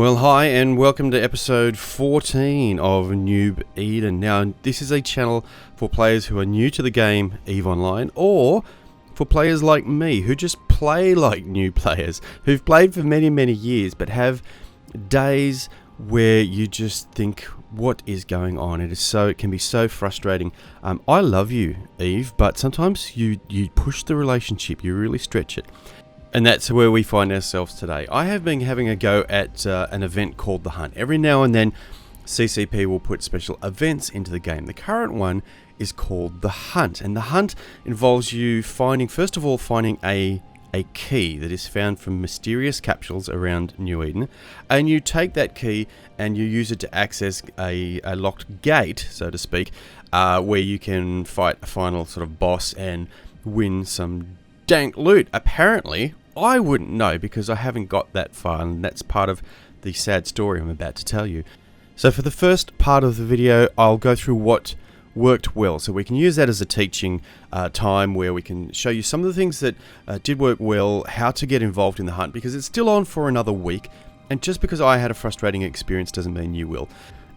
Well, hi and welcome to episode 14 of Newb Eden. Now, this is a channel for players who are new to the game EVE Online, or for players like me who just play like new players, who've played for many years but have days where you just think, what is going on? It can be so frustrating. I love you, EVE, but sometimes you push the relationship, you really stretch it. And that's where we find ourselves today. I have been having a go at an event called The Hunt. Every now and then, CCP will put special events into the game. The current one is called The Hunt. And The Hunt involves you first of all, finding a key that is found from mysterious capsules around New Eden. And you take that key and you use it to access a locked gate, so to speak, where you can fight a final sort of boss and win some dank loot. Apparently, I wouldn't know because I haven't got that far, and that's part of the sad story I'm about to tell you. So for the first part of the video, I'll go through what worked well, so we can use that as a teaching time where we can show you some of the things that did work well, how to get involved in the hunt, because it's still on for another week, and just because I had a frustrating experience doesn't mean you will.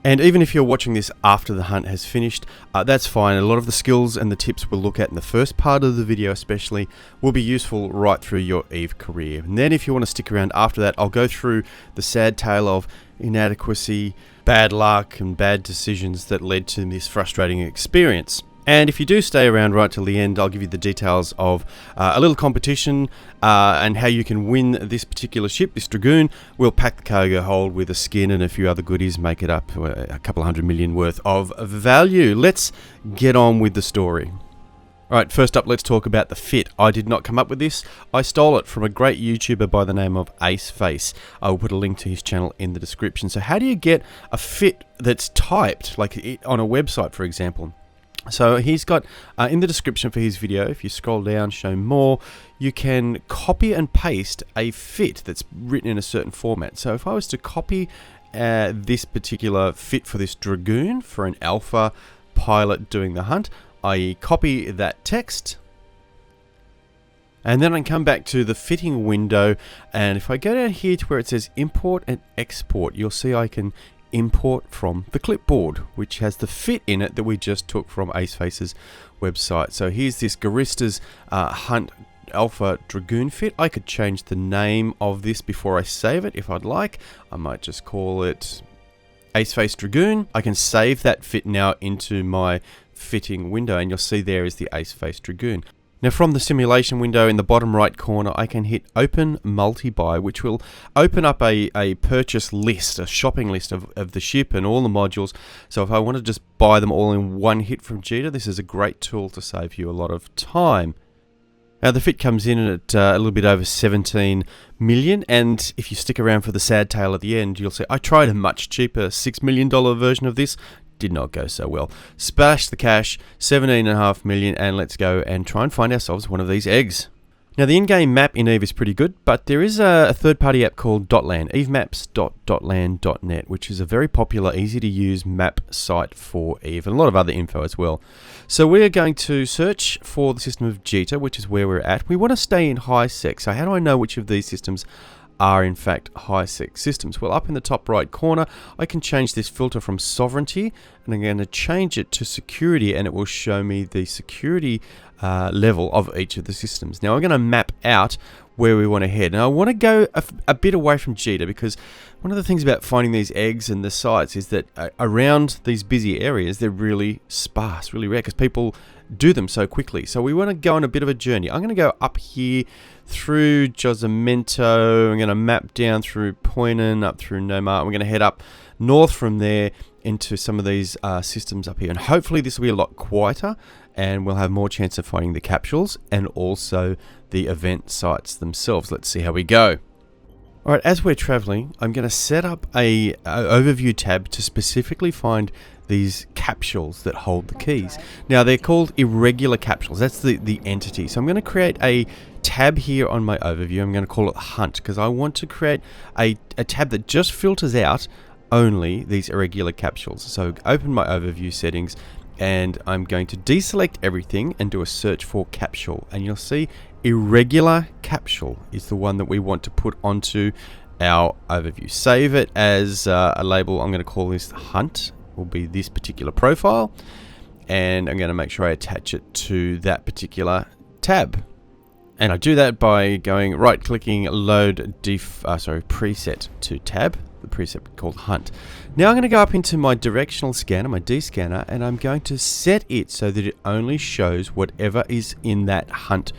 And even if you're watching this after the hunt has finished, that's fine. A lot of the skills and the tips we'll look at in the first part of the video especially will be useful right through your EVE career. And then if you want to stick around after that, I'll go through the sad tale of inadequacy, bad luck and bad decisions that led to this frustrating experience. And if you do stay around right till the end, I'll give you the details of a little competition and how you can win this particular ship, this Dragoon. We'll pack the cargo hold with a skin and a few other goodies, make it up a couple $100 million worth of value. Let's get on with the story. Alright, first up, let's talk about the fit. I did not come up with this. I stole it from a great YouTuber by the name of Aceface. I will put a link to his channel in the description. So how do you get a fit that's typed, like on a website, for example? So he's got, in the description for his video, if you scroll down, show more, you can copy and paste a fit that's written in a certain format. So if I was to copy this particular fit for this Dragoon for an alpha pilot doing the hunt, I copy that text, and then I can come back to the fitting window, and if I go down here to where it says import and export, you'll see I can import from the clipboard, which has the fit in it that we just took from Aceface's website. So here's this Garista's Hunt Alpha Dragoon fit. I could change the name of this before I save it if I'd like. I might just call it Aceface Dragoon. I can save that fit now into my fitting window, and you'll see there is the Aceface Dragoon. Now from the simulation window in the bottom right corner, I can hit Open Multi-Buy, which will open up a purchase list, a shopping list of the ship and all the modules. So if I want to just buy them all in one hit from Jita, this is a great tool to save you a lot of time. Now the fit comes in at a little bit over 17 million, and if you stick around for the sad tale at the end, you'll see I tried a much cheaper $6 million version of this. Did not go so well. Splash the cash, 17.5 million, and let's go and try and find ourselves one of these eggs. Now the in-game map in EVE is pretty good, but there is a third-party app called Dotlan, evemaps.dotlan.net, which is a very popular, easy-to-use map site for EVE, and a lot of other info as well. So we're going to search for the system of Jita, which is where we're at. We want to stay in high sec, so how do I know which of these systems are in fact high sec systems? Well, up in the top right corner, I can change this filter from sovereignty, and I'm going to change it to security, and it will show me the security level of each of the systems. Now I'm going to map out where we want to head, and I want to go a bit away from Jita, because one of the things about finding these eggs and the sites is that around these busy areas they're really sparse, really rare, because people do them so quickly. So we want to go on a bit of a journey. I'm going to go up here through Josamento. I'm going to map down through Poinan, up through Nomar. We're going to head up north from there into some of these systems up here, and hopefully this will be a lot quieter, and we'll have more chance of finding the capsules and also the event sites themselves. Let's see how we go. Alright, as we're traveling, I'm going to set up a overview tab to specifically find these capsules that hold the keys. Now they're called irregular capsules. That's the entity. So I'm going to create a tab here on my overview. I'm going to call it Hunt, because I want to create a tab that just filters out only these irregular capsules. So open my overview settings, and I'm going to deselect everything and do a search for capsule, and you'll see irregular capsule is the one that we want to put onto our overview. Save it as a label. I'm going to call this Hunt. Will be this particular profile, and I'm going to make sure I attach it to that particular tab. And I do that by going right-clicking, load preset to tab, the preset called Hunt. Now I'm going to go up into my directional scanner, my D scanner, and I'm going to set it so that it only shows whatever is in that Hunt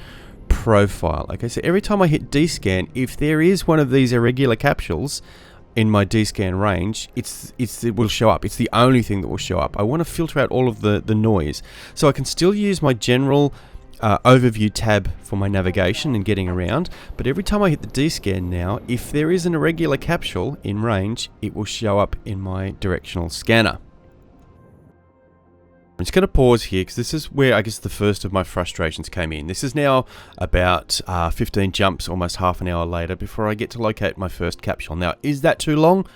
profile. Okay, so every time I hit D scan, if there is one of these irregular capsules in my D scan range, it will show up. It's the only thing that will show up. I want to filter out all of the noise, so I can still use my general overview tab for my navigation and getting around, but every time I hit the D scan now, if there is an irregular capsule in range, it will show up in my directional scanner. I'm just going to pause here because this is where I guess the first of my frustrations came in. This is now about 15 jumps, almost half an hour later, before I get to locate my first capsule. Now, is that too long?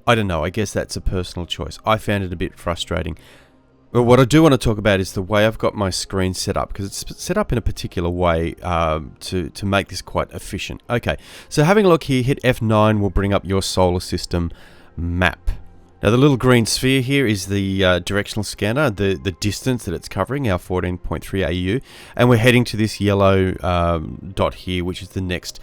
I don't know. I guess that's a personal choice. I found it a bit frustrating. Well, what I do want to talk about is the way I've got my screen set up, because it's set up in a particular way to make this quite efficient. Okay, so having a look here, hit F9 will bring up your solar system map. Now the little green sphere here is the directional scanner, the distance that it's covering, our 14.3 AU, and we're heading to this yellow dot here, which is the next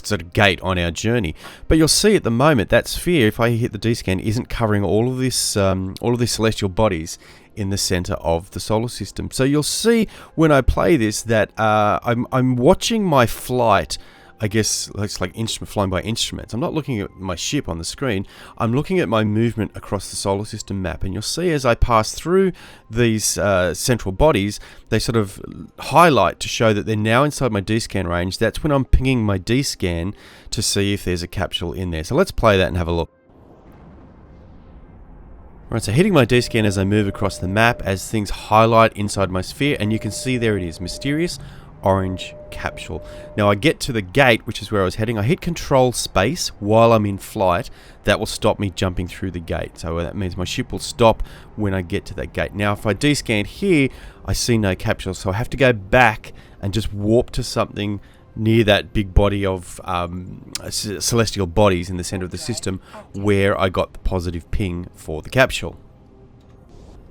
sort of gate on our journey. But you'll see at the moment that sphere, if I hit the D scan, isn't covering all of these celestial bodies in the center of the solar system. So you'll see when I play this that I'm watching my flight. I guess it's like flying by instruments. I'm not looking at my ship on the screen. I'm looking at my movement across the solar system map. And you'll see as I pass through these central bodies, they sort of highlight to show that they're now inside my D-scan range. That's when I'm pinging my D-scan to see if there's a capsule in there. So let's play that and have a look. Right, so hitting my D-scan as I move across the map as things highlight inside my sphere, and you can see there it is, mysterious orange capsule. Now I get to the gate, which is where I was heading. I hit control space while I'm in flight. That will stop me jumping through the gate. So that means my ship will stop when I get to that gate. Now if I D-scan here, I see no capsule, so I have to go back and just warp to something near that big body of celestial bodies in the center of the system where I got the positive ping for the capsule.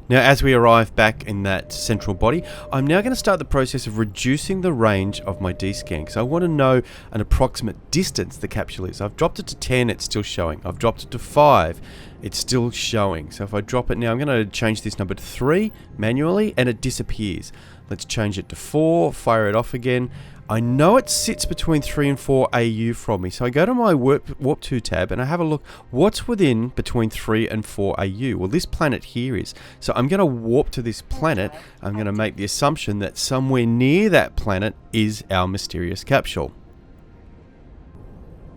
Now as we arrive back in that central body, I'm now going to start the process of reducing the range of my D-scan, because I want to know an approximate distance the capsule is. I've dropped it to 10, it's still showing. I've dropped it to 5, it's still showing. So if I drop it now, I'm going to change this number to 3 manually, and it disappears. Let's change it to 4, fire it off again. I know it sits between 3 and 4 AU from me, so I go to my Warp 2 tab and I have a look what's within between 3 and 4 AU. Well, this planet here is. So I'm going to warp to this planet. I'm going to make the assumption that somewhere near that planet is our mysterious capsule.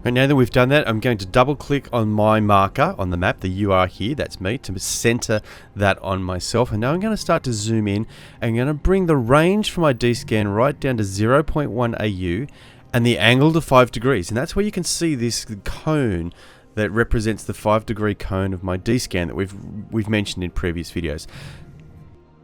Right, now that we've done that, I'm going to double click on my marker on the map, the UR here, that's me, to center that on myself. And now I'm going to start to zoom in. I'm going to bring the range for my D-scan right down to 0.1 AU and the angle to 5 degrees. And that's where you can see this cone that represents the 5-degree cone of my D-scan that we've mentioned in previous videos.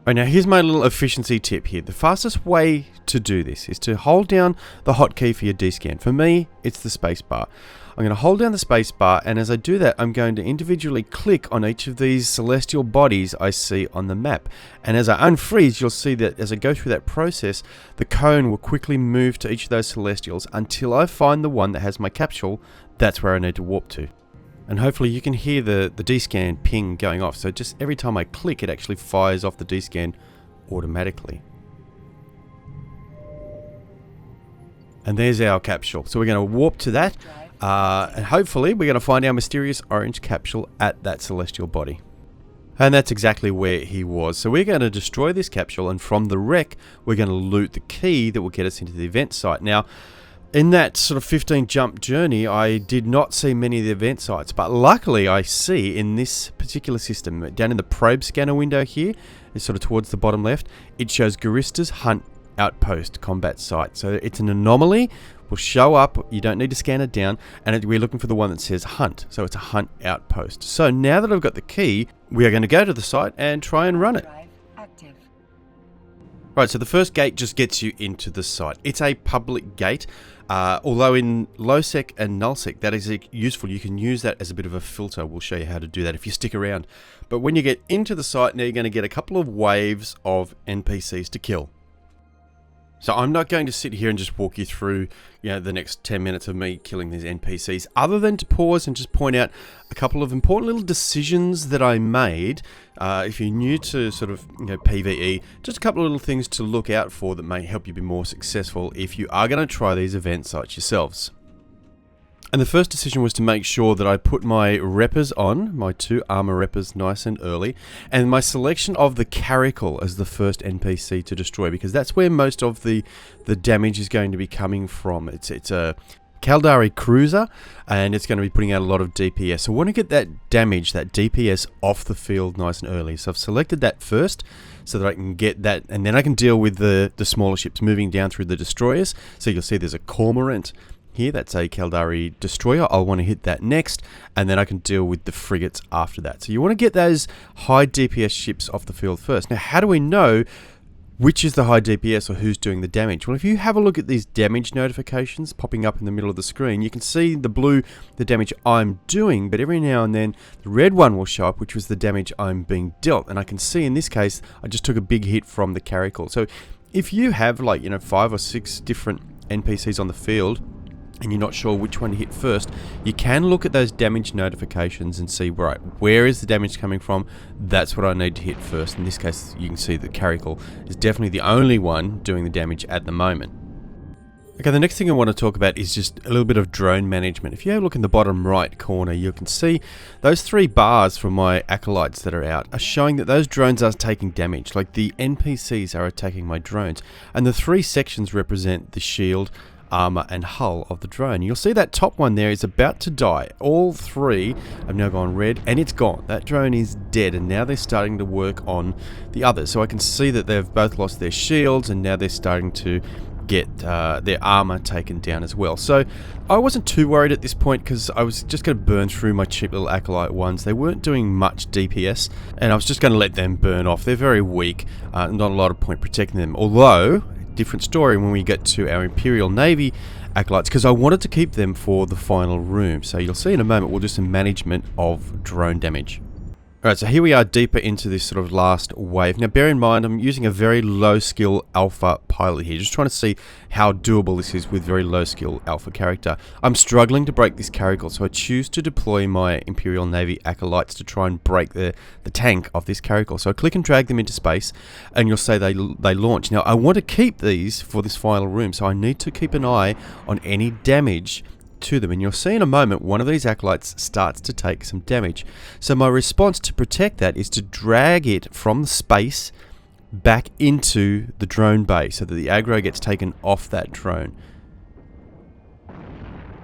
Right, now here's my little efficiency tip here. The fastest way to do this is to hold down the hotkey for your D-scan. For me, it's the space bar. I'm going to hold down the space bar, and as I do that, I'm going to individually click on each of these celestial bodies I see on the map. And as I unfreeze, you'll see that as I go through that process, the cone will quickly move to each of those celestials until I find the one that has my capsule. That's where I need to warp to. And hopefully you can hear the D-scan ping going off. So just every time I click, it actually fires off the D-scan automatically. And there's our capsule. So we're going to warp to that. And hopefully we're going to find our mysterious orange capsule at that celestial body. And that's exactly where he was. So we're going to destroy this capsule, and from the wreck, we're going to loot the key that will get us into the event site. Now, in that sort of 15 jump journey, I did not see many of the event sites, but luckily I see in this particular system, down in the probe scanner window here, it's sort of towards the bottom left, it shows Garista's Hunt Outpost combat site. So it's an anomaly, will show up, you don't need to scan it down, and we're looking for the one that says Hunt. So it's a Hunt Outpost. So now that I've got the key, we are going to go to the site and try and run it. Right, so the first gate just gets you into the site. It's a public gate, although in Low Sec and Null Sec that is useful. You can use that as a bit of a filter. We'll show you how to do that if you stick around. But when you get into the site, now you're going to get a couple of waves of NPCs to kill. So I'm not going to sit here and just walk you through, the next 10 minutes of me killing these NPCs, other than to pause and just point out a couple of important little decisions that I made. If you're new to sort of PvE, just a couple of little things to look out for that may help you be more successful if you are going to try these event sites yourselves. And the first decision was to make sure that I put my reppers on, my 2 armor reppers, nice and early, and my selection of the Caracal as the first NPC to destroy, because that's where most of the damage is going to be coming from. It's a Caldari cruiser, and it's going to be putting out a lot of DPS. So I want to get that damage, that DPS, off the field nice and early. So I've selected that first, so that I can get that, and then I can deal with the smaller ships moving down through the destroyers. So you'll see there's a Cormorant here, that's a Caldari destroyer. I'll want to hit that next, and then I can deal with the frigates after that. So you want to get those high DPS ships off the field first. Now, how do we know which is the high DPS or who's doing the damage? Well, if you have a look at these damage notifications popping up in the middle of the screen, you can see the blue, the damage I'm doing, but every now and then the red one will show up, which was the damage I'm being dealt. And I can see in this case, I just took a big hit from the Caracal. So if you have 5 or 6 different NPCs on the field, and you're not sure which one to hit first, you can look at those damage notifications and see, right, where is the damage coming from? That's what I need to hit first. In this case, you can see the Caracal is definitely the only one doing the damage at the moment. Okay, the next thing I want to talk about is just a little bit of drone management. If you have a look in the bottom right corner, you can see those 3 bars from my acolytes that are out are showing that those drones are taking damage, like the NPCs are attacking my drones. And the 3 sections represent the shield, armor and hull of the drone. You'll see that top one there is about to die. All 3 have now gone red, and it's gone. That drone is dead, and now they're starting to work on the others. So I can see that they've both lost their shields, and now they're starting to get their armor taken down as well. So I wasn't too worried at this point, because I was just going to burn through my cheap little acolyte ones. They weren't doing much DPS, and I was just going to let them burn off. They're very weak, not a lot of point protecting them. Although, different story when we get to our Imperial Navy acolytes, because I wanted to keep them for the final room. So you'll see in a moment we'll do some management of drone damage. Alright, so here we are deeper into this sort of last wave. Now bear in mind, I'm using a very low skill alpha pilot here, just trying to see how doable this is with very low skill alpha character. I'm struggling to break this Caracal, so I choose to deploy my Imperial Navy acolytes to try and break the tank of this Caracal. So I click and drag them into space, and you'll say they launch. Now I want to keep these for this final room, so I need to keep an eye on any damage to them, and you'll see in a moment one of these acolytes starts to take some damage. So my response to protect that is to drag it from the space back into the drone bay so that the aggro gets taken off that drone.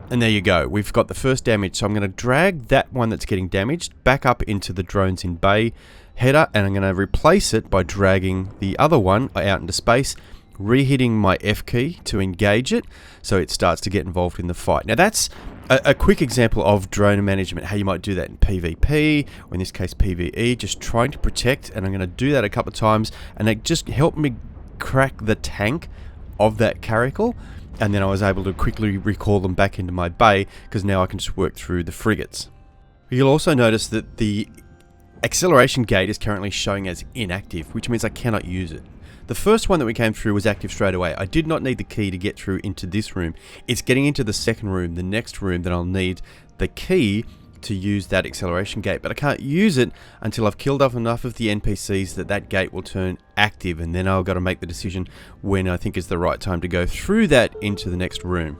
And there you go, we've got the first damage. So I'm going to drag that one that's getting damaged back up into the drones in bay header, and I'm going to replace it by dragging the other one out into space, re-hitting my F key to engage it so it starts to get involved in the fight. Now that's a quick example of drone management, how you might do that in PvP, or in this case PvE, just trying to protect, and I'm going to do that a couple of times, and it just helped me crack the tank of that Caracal, and then I was able to quickly recall them back into my bay, because now I can just work through the frigates. You'll also notice that the acceleration gate is currently showing as inactive, which means I cannot use it. The first one that we came through was active straight away. I did not need the key to get through into this room. It's getting into the second room, the next room, that I'll need the key to use that acceleration gate. But I can't use it until I've killed off enough of the NPCs that gate will turn active, and then I've got to make the decision when I think is the right time to go through that into the next room.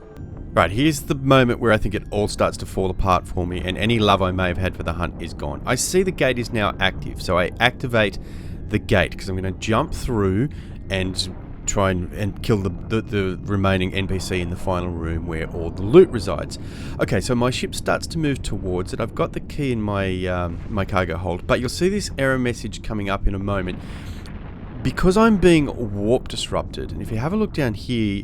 Right, here's the moment where I think it all starts to fall apart for me, and any love I may have had for the hunt is gone. I see the gate is now active, so I activate the gate, because I'm going to jump through and try and kill the remaining NPC in the final room where all the loot resides. Okay, so my ship starts to move towards it. I've got the key in my my cargo hold, but you'll see this error message coming up in a moment. Because I'm being warp disrupted, and if you have a look down here,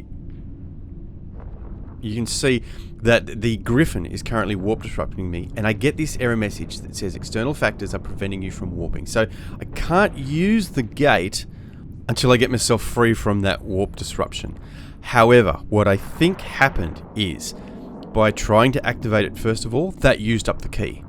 you can see that the Griffin is currently warp disrupting me, and I get this error message that says external factors are preventing you from warping. So I can't use the gate until I get myself free from that warp disruption. However, what I think happened is, by trying to activate it first of all, that used up the key.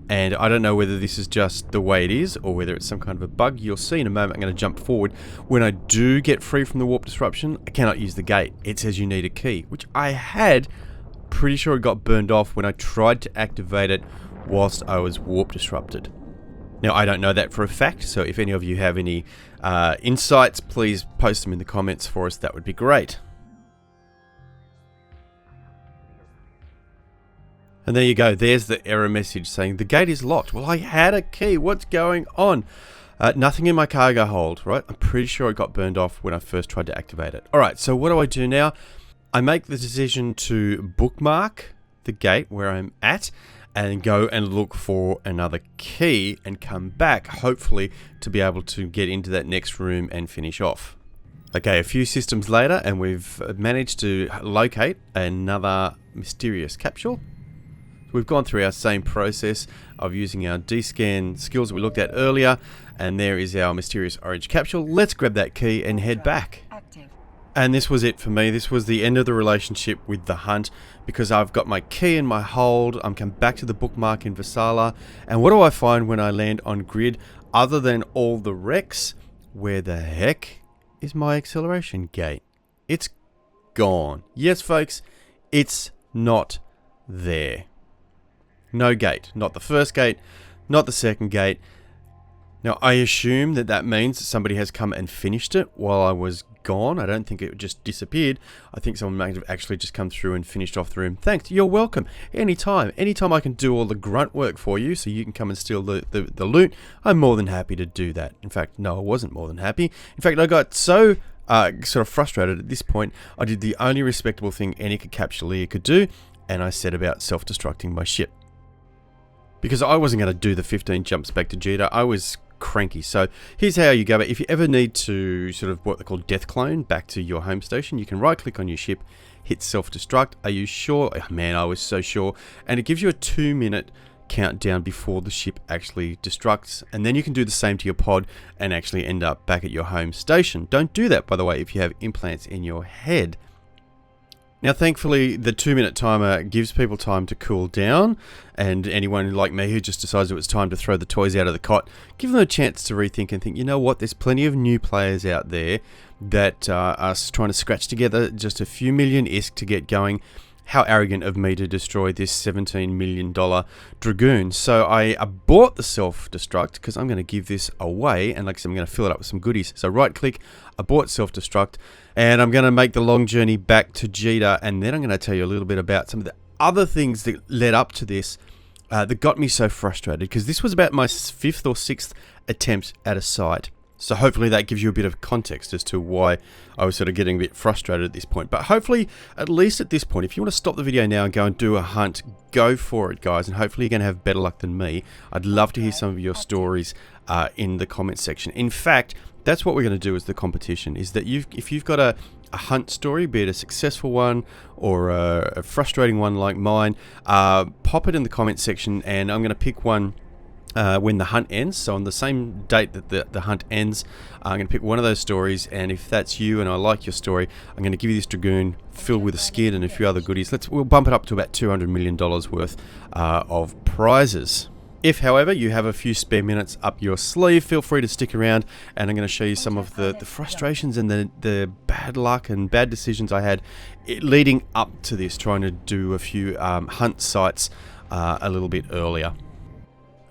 And I don't know whether this is just the way it is or whether it's some kind of a bug. You'll see in a moment. I'm going to jump forward. When I do get free from the warp disruption, I cannot use the gate. It says you need a key, which I had. Pretty sure it got burned off when I tried to activate it whilst I was warp disrupted. Now, I don't know that for a fact, so if any of you have any insights, please post them in the comments for us. That would be great. And there you go. There's the error message saying the gate is locked. Well, I had a key. What's going on? Nothing in my cargo hold, right? I'm pretty sure it got burned off when I first tried to activate it. All right, so what do I do now? I make the decision to bookmark the gate where I'm at and go and look for another key and come back, hopefully, to be able to get into that next room and finish off. Okay, a few systems later, and we've managed to locate another mysterious capsule. We've gone through our same process of using our D-scan skills that we looked at earlier, and there is our mysterious orange capsule. Let's grab that key and head back. And this was it for me. This was the end of the relationship with the hunt, because I've got my key in my hold. I'm come back to the bookmark in Vassala, and what do I find when I land on grid other than all the wrecks? Where the heck is my acceleration gate? It's gone. Yes, folks, it's not there. No gate. Not the first gate, not the second gate. Now, I assume that that means that somebody has come and finished it while I was gone. I don't think it just disappeared. I think someone might have actually just come through and finished off the room. Thanks. You're welcome. Anytime. Anytime I can do all the grunt work for you so you can come and steal the loot, I'm more than happy to do that. In fact, no, I wasn't more than happy. In fact, I got so sort of frustrated at this point, I did the only respectable thing any capsuleer could do, and I set about self-destructing my ship. Because I wasn't going to do the 15 jumps back to Jeddah. I was cranky. So here's how you go. If you ever need to sort of what they call death clone back to your home station, you can right click on your ship, hit self-destruct. Are you sure? Oh, man, I was so sure. And it gives you a 2-minute countdown before the ship actually destructs. And then you can do the same to your pod and actually end up back at your home station. Don't do that, by the way, if you have implants in your head. Now, thankfully, the 2-minute timer gives people time to cool down, and anyone like me who just decides it was time to throw the toys out of the cot, give them a chance to rethink and think, you know what, there's plenty of new players out there that are trying to scratch together just a few million ISK to get going. How arrogant of me to destroy this $17 million Dragoon. So I abort the self-destruct because I'm going to give this away, and like I said, I'm going to fill it up with some goodies. So right-click, abort self-destruct, and I'm going to make the long journey back to Jeddah, and then I'm going to tell you a little bit about some of the other things that led up to this that got me so frustrated, because this was about my 5th or 6th attempt at a site. So hopefully that gives you a bit of context as to why I was sort of getting a bit frustrated at this point. But hopefully, at least at this point, if you want to stop the video now and go and do a hunt, go for it, guys. And hopefully you're going to have better luck than me. I'd love to hear some of your stories in the comments section. In fact, that's what we're going to do as the competition, is that if you've got a hunt story, be it a successful one or a frustrating one like mine, pop it in the comments section, and I'm going to pick one when the hunt ends. So on the same date that the hunt ends, I'm going to pick one of those stories, and if that's you and I like your story, I'm going to give you this Dragoon filled with a skid and a few other goodies. We'll bump it up to about $200 million worth of prizes. If, however, you have a few spare minutes up your sleeve, feel free to stick around, and I'm going to show you some of the frustrations and the bad luck and bad decisions I had leading up to this, trying to do a few hunt sites a little bit earlier.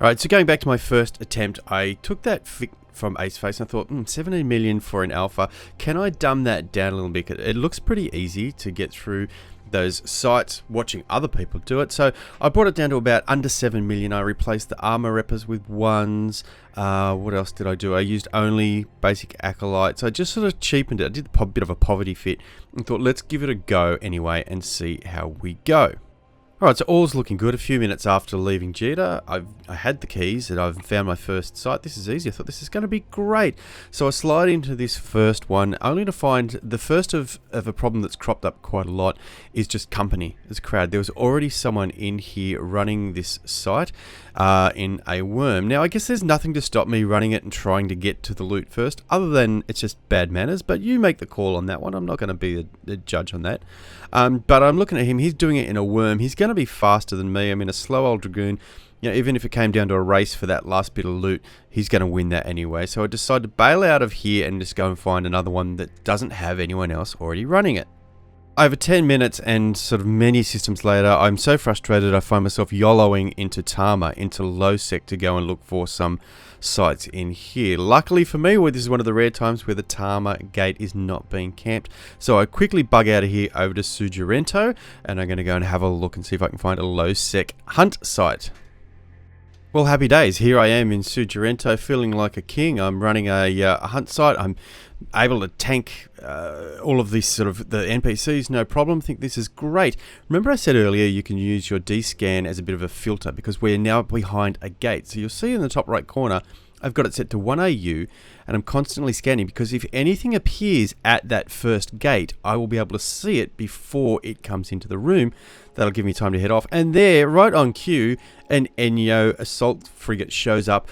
Alright, so going back to my first attempt, I took that from Aceface and I thought, 17 million for an alpha. Can I dumb that down a little bit? It looks pretty easy to get through those sites watching other people do it. So I brought it down to about under 7 million. I replaced the armor reppers with ones. What else did I do? I used only basic acolytes. I just sort of cheapened it. I did a bit of a poverty fit and thought, let's give it a go anyway and see how we go. Alright, so all's looking good. A few minutes after leaving Jita, I had the keys and I've found my first site. This is easy. I thought this is going to be great. So I slide into this first one, only to find the first of a problem that's cropped up quite a lot is just company. There's a crowd. There was already someone in here running this site in a worm. Now, I guess there's nothing to stop me running it and trying to get to the loot first, other than it's just bad manners, but you make the call on that one. I'm not going to be the judge on that. But I'm looking at him. He's doing it in a worm. He's going to be faster than me. I mean, a slow old dragoon, you know, even if it came down to a race for that last bit of loot, he's going to win that anyway. So I decided to bail out of here and just go and find another one that doesn't have anyone else already running it. Over 10 minutes and sort of many systems later, I'm so frustrated I find myself YOLOing into Tama, into Low Sec to go and look for some sites in here. Luckily for me, this is one of the rare times where the Tama gate is not being camped. So I quickly bug out of here over to Sujirento, and I'm going to go and have a look and see if I can find a Low Sec hunt site. Well, happy days. Here I am in Sujirento, feeling like a king. I'm running a hunt site. I'm able to tank all of these sort of the NPCs, no problem. I think this is great. Remember I said earlier you can use your D-scan as a bit of a filter because we're now behind a gate. So you'll see in the top right corner, I've got it set to 1 AU and I'm constantly scanning because if anything appears at that first gate, I will be able to see it before it comes into the room. That'll give me time to head off. And there, right on cue, an Enyo assault frigate shows up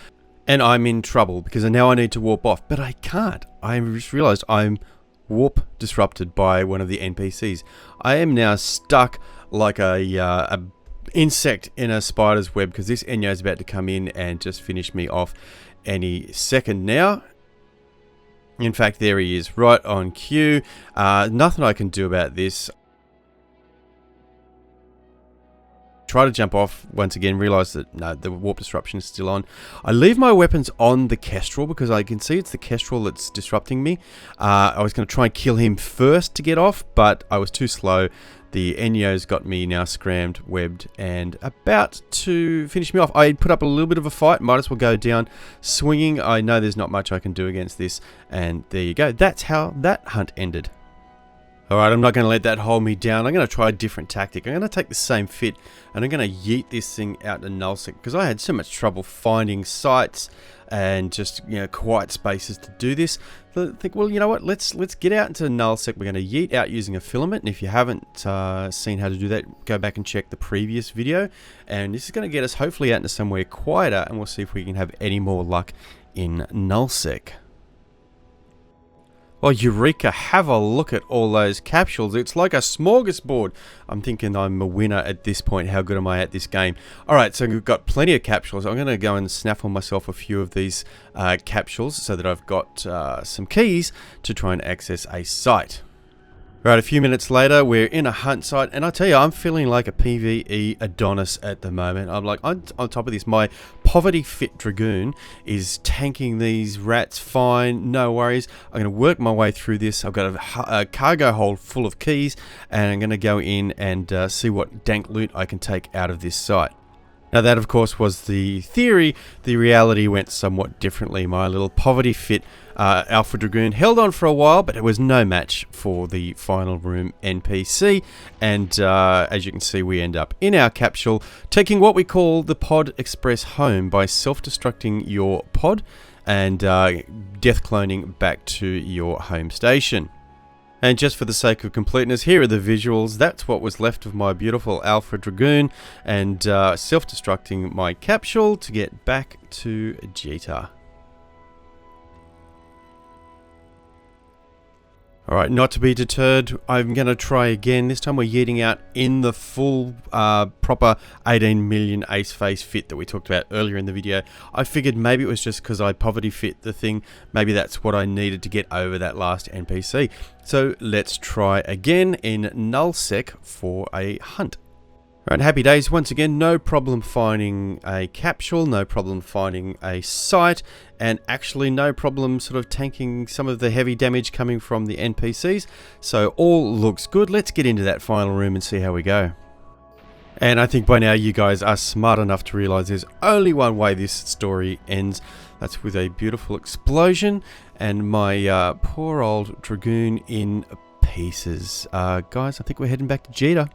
and I'm in trouble because now I need to warp off, but I can't. I just realized I'm warp disrupted by one of the NPCs. I am now stuck like a insect in a spider's web because this Enyo is about to come in and just finish me off any second now. In fact, there he is, right on cue. Nothing I can do about this. Try to jump off once again, realize that no, the warp disruption is still on. I leave my weapons on the Kestrel because I can see it's the Kestrel that's disrupting me. I was going to try and kill him first to get off, but I was too slow. The Enyo's got me now scrammed, webbed, and about to finish me off. I put up a little bit of a fight, might as well go down swinging. I know there's not much I can do against this, and there you go. That's how that hunt ended. Alright, I'm not going to let that hold me down. I'm going to try a different tactic. I'm going to take the same fit and I'm going to yeet this thing out to Null Sec because I had so much trouble finding sites and just, you know, quiet spaces to do this. So I think, well, you know what, let's get out into Null Sec. We're going to yeet out using a filament, and if you haven't seen how to do that, go back and check the previous video. And this is going to get us hopefully out into somewhere quieter, and we'll see if we can have any more luck in Null Sec. Oh, Eureka, have a look at all those capsules. It's like a smorgasbord. I'm thinking I'm a winner at this point. How good am I at this game? Alright, so we've got plenty of capsules. I'm going to go and snaffle myself a few of these capsules so that I've got some keys to try and access a site. Right, a few minutes later, we're in a hunt site, and I tell you, I'm feeling like a PvE Adonis at the moment. I'm like, on top of this, my poverty-fit Dragoon is tanking these rats fine, no worries. I'm going to work my way through this. I've got a cargo hold full of keys, and I'm going to go in and see what dank loot I can take out of this site. Now that, of course, was the theory. The reality went somewhat differently. My little poverty-fit Alpha Dragoon held on for a while, but it was no match for the final room NPC. And as you can see, we end up in our capsule, taking what we call the Pod Express home by self-destructing your pod and death cloning back to your home station. And just for the sake of completeness, here are the visuals. That's what was left of my beautiful Alpha Dragoon, and self-destructing my capsule to get back to Jita. Alright, not to be deterred, I'm going to try again. This time we're yeeting out in the full proper 18 million ace face fit that we talked about earlier in the video. I figured maybe it was just because I poverty fit the thing. Maybe that's what I needed to get over that last NPC. So let's try again in Null Sec for a hunt. Right, happy days. Once again, no problem finding a capsule, no problem finding a site, and actually no problem sort of tanking some of the heavy damage coming from the NPCs. So all looks good. Let's get into that final room and see how we go. And I think by now you guys are smart enough to realize there's only one way this story ends. That's with a beautiful explosion and my poor old Dragoon in pieces. Guys, I think we're heading back to Jita.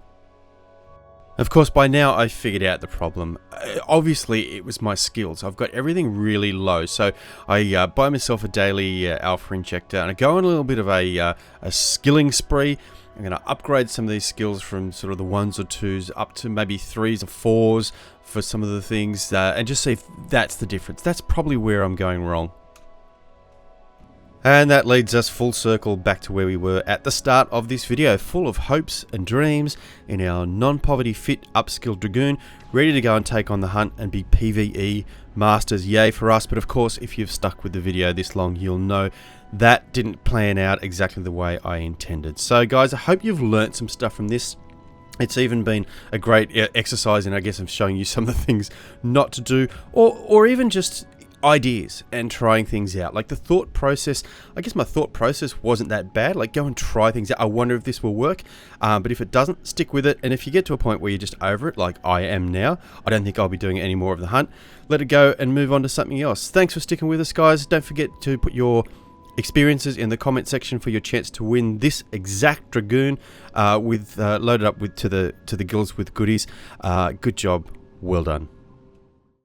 Of course, by now I figured out the problem. Obviously, it was my skills. I've got everything really low, so I buy myself a daily alpha injector, and I go on a little bit of a skilling spree. I'm going to upgrade some of these skills from sort of the 1s or 2s up to maybe 3s or 4s for some of the things, and just see if that's the difference. That's probably where I'm going wrong. And that leads us full circle back to where we were at the start of this video, full of hopes and dreams in our non-poverty fit upskilled Dragoon, ready to go and take on the hunt and be PvE masters. Yay for us. But of course, if you've stuck with the video this long, you'll know that didn't plan out exactly the way I intended. So guys, I hope you've learnt some stuff from this. It's even been a great exercise, and I guess I'm showing you some of the things not to do, or even just ideas and trying things out. Like the thought process, I guess my thought process wasn't that bad. Like, go and try things out. I wonder if this will work, but if it doesn't, stick with it. And if you get to a point where you're just over it, like I am now, I don't think I'll be doing any more of the hunt. Let it go and move on to something else. Thanks for sticking with us, guys. Don't forget to put your experiences in the comment section for your chance to win this exact Dragoon loaded up with to the gills with goodies. Good job, well done.